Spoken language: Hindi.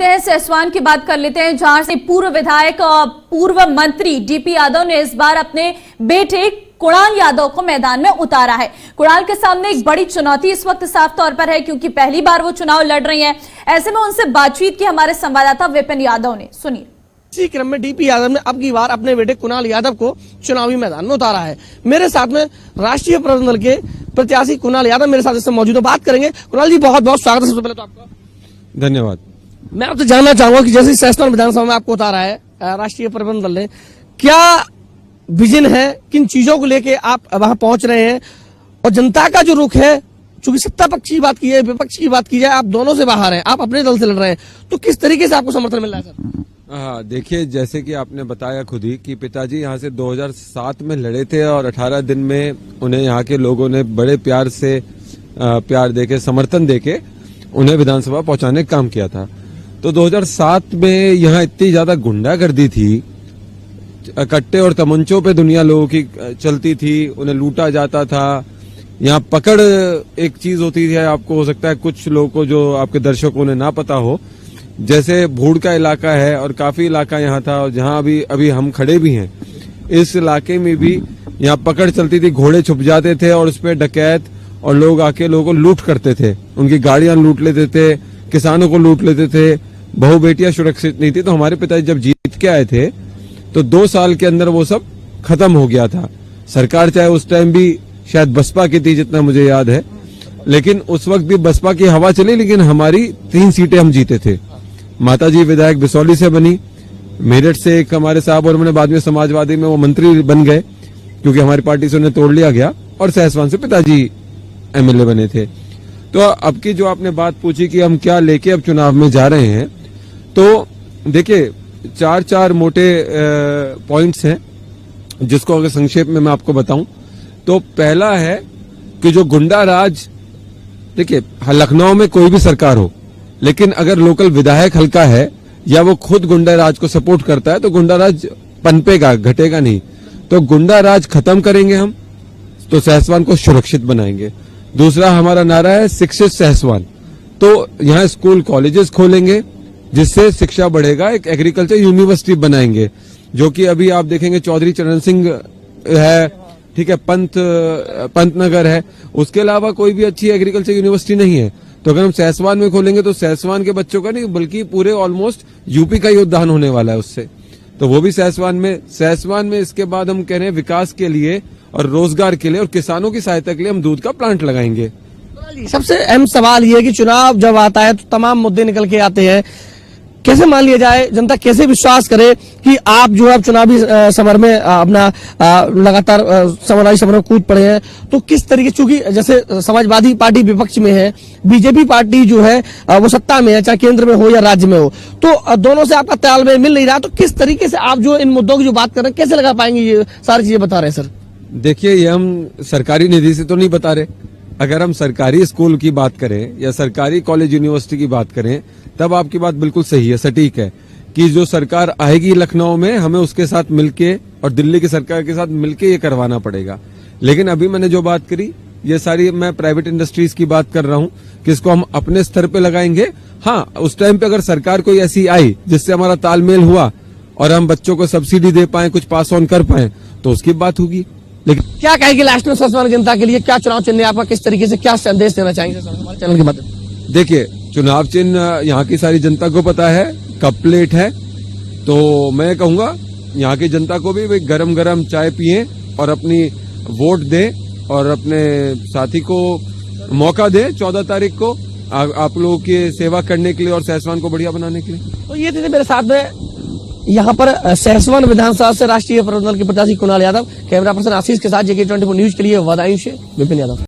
बढ़ते हैं, सहसवान की बात कर लेते हैं, जहां से पूर्व विधायक पूर्व मंत्री डीपी यादव ने इस बार अपने बेटे कुणाल यादव को मैदान में उतारा है। कुणाल के सामने एक बड़ी चुनौती इस वक्त साफ तौर पर है, क्योंकि पहली बार वो चुनाव लड़ रही हैं। ऐसे में उनसे बातचीत की हमारे संवाददाता विपिन यादव ने, सुनिए। इसी क्रम में डीपी यादव ने अब की बार अपने बेटे कुणाल यादव को चुनावी मैदान में उतारा है। मेरे साथ में राष्ट्रीय प्रबंधन दल के प्रत्याशी कुणाल यादव मेरे साथ मौजूद है। बात करेंगे। कुणाल जी, बहुत बहुत स्वागत है। सबसे पहले तो आपका धन्यवाद। मैं आपसे जानना चाहूंगा कि जैसे सहसवान विधानसभा में आपको उतारा है राष्ट्रीय प्रबंधन दल ने, क्या विजन है, किन चीजों को लेके आप वहां पहुंच रहे हैं, और जनता का जो रुख है, चूंकि सत्ता पक्ष की बात की है, विपक्ष की बात की जाए, आप दोनों से बाहर हैं, आप अपने दल से लड़ रहे हैं, तो किस तरीके से आपको समर्थन मिल रहा है सर? हाँ, देखिए, जैसे कि आपने बताया खुद ही कि पिताजी यहाँ से 2007 में लड़े थे और 18 दिन में उन्हें यहाँ के लोगों ने बड़े प्यार से प्यार देके, समर्थन देके उन्हें विधानसभा पहुंचाने का काम किया था। तो 2007 में यहाँ इतनी ज्यादा गुंडागर्दी थी, कट्टे और तमंचों पे दुनिया लोगों की चलती थी, उन्हें लूटा जाता था। यहाँ पकड़ एक चीज होती है, आपको हो सकता है कुछ लोगों को, जो आपके दर्शकों ने ना पता हो, जैसे भूड़ का इलाका है और काफी इलाका यहाँ था, और जहाँ अभी हम खड़े भी हैं, इस इलाके में भी यहाँ पकड़ चलती थी, घोड़े छुप जाते थे और उसपे डकैत और लोग आके लोगों को लूट करते थे, उनकी गाड़ियां लूट लेते थे, किसानों को लूट लेते थे, बहू बेटियां सुरक्षित नहीं थी। तो हमारे पिताजी जब जीत के आए थे तो 2 साल के अंदर वो सब खत्म हो गया था। सरकार चाहे उस टाइम भी शायद बसपा की थी, जितना मुझे याद है, लेकिन उस वक्त भी बसपा की हवा चली, लेकिन हमारी 3 सीटें हम जीते थे। माताजी विधायक बिसौली से बनी, मेरठ से एक हमारे साहब, और मैंने बाद में समाजवादी में वो मंत्री बन गए क्योंकि हमारी पार्टी से उन्हें तोड़ लिया गया, और सहसवान से पिताजी एमएलए बने थे। तो अब की जो आपने बात पूछी कि हम क्या लेके अब चुनाव में जा रहे हैं, तो देखिए 4 मोटे पॉइंट्स हैं, जिसको अगर संक्षेप में मैं आपको बताऊं तो पहला है कि जो गुंडा राज, देखिए लखनऊ में कोई भी सरकार हो, लेकिन अगर लोकल विधायक हल्का है या वो खुद गुंडा राज को सपोर्ट करता है तो गुंडा राज पनपेगा, घटेगा नहीं। तो गुंडा राज खत्म करेंगे हम, तो सहसवान को सुरक्षित बनाएंगे। दूसरा हमारा नारा है शिक्षित सहसवान, तो यहाँ स्कूल कॉलेजेस खोलेंगे जिससे शिक्षा बढ़ेगा। एक एग्रीकल्चर यूनिवर्सिटी बनाएंगे, जो कि अभी आप देखेंगे चौधरी चरण सिंह है, ठीक है, पंत नगर है, उसके अलावा कोई भी अच्छी एग्रीकल्चर यूनिवर्सिटी नहीं है। तो अगर हम सहसवान में खोलेंगे तो सहसवान के बच्चों का नहीं, बल्कि पूरे ऑलमोस्ट यूपी का योगदान होने वाला है उससे, तो वो भी सहसवान में। इसके बाद हम कह रहे हैं विकास के लिए और रोजगार के लिए और किसानों की सहायता के लिए हम दूध का प्लांट लगाएंगे। सबसे अहम सवाल ये है कि चुनाव जब आता है तो तमाम मुद्दे निकल के आते हैं। कैसे मान लिया जाए, जनता कैसे विश्वास करे कि आप जो है चुनावी समर में अपना लगातार समाजी समर में कूद पड़े हैं, तो किस तरीके, चूंकि जैसे समाजवादी पार्टी विपक्ष में है, बीजेपी पार्टी जो है वो सत्ता में है, चाहे केंद्र में हो या राज्य में हो, तो दोनों से आपका तालमेल मिल नहीं रहा, तो किस तरीके से आप जो इन मुद्दों की जो बात कर रहे हैं कैसे लगा पाएंगे, ये सारी चीजें बता रहे हैं सर? देखिए, ये हम सरकारी निधि से तो नहीं बता रहे। अगर हम सरकारी स्कूल की बात करें या सरकारी कॉलेज यूनिवर्सिटी की बात करें, तब आपकी बात बिल्कुल सही है, सटीक है, कि जो सरकार आएगी लखनऊ में, हमें उसके साथ मिलके और दिल्ली की सरकार के साथ मिलके ये करवाना पड़ेगा। लेकिन अभी मैंने जो बात करी, ये सारी मैं प्राइवेट इंडस्ट्रीज की बात कर रहा हूँ, किसको हम अपने स्तर पे लगाएंगे। हाँ, उस टाइम पे अगर सरकार कोई ऐसी आई जिससे हमारा तालमेल हुआ और हम बच्चों को सब्सिडी दे पाए, कुछ पास ऑन कर पाए, तो उसकी बात होगी। लेकिन क्या कहेगी लास्ट में सहसवान जनता के लिए, क्या चुनाव चिन्ह आपका, किस तरीके से क्या संदेश देना चाहेंगे हमारे चैनल के माध्यम? देखिए, चुनाव चिन्ह यहाँ की सारी जनता को पता है, कप प्लेट है, तो मैं कहूंगा यहाँ की जनता को भी गरम गरम चाय पिए और अपनी वोट दे और अपने साथी को मौका दे 14 तारीख को आप लोगों की सेवा करने के लिए और सहसवान को बढ़िया बनाने के लिए। तो ये थे मेरे साथ में यहाँ पर सहसवान विधानसभा से राष्ट्रीय प्रबंधन दल के प्रत्याशी कुणाल यादव, कैमरा पर्सन आशीष के साथ JK24 न्यूज के लिए बदायूं से विपिन यादव।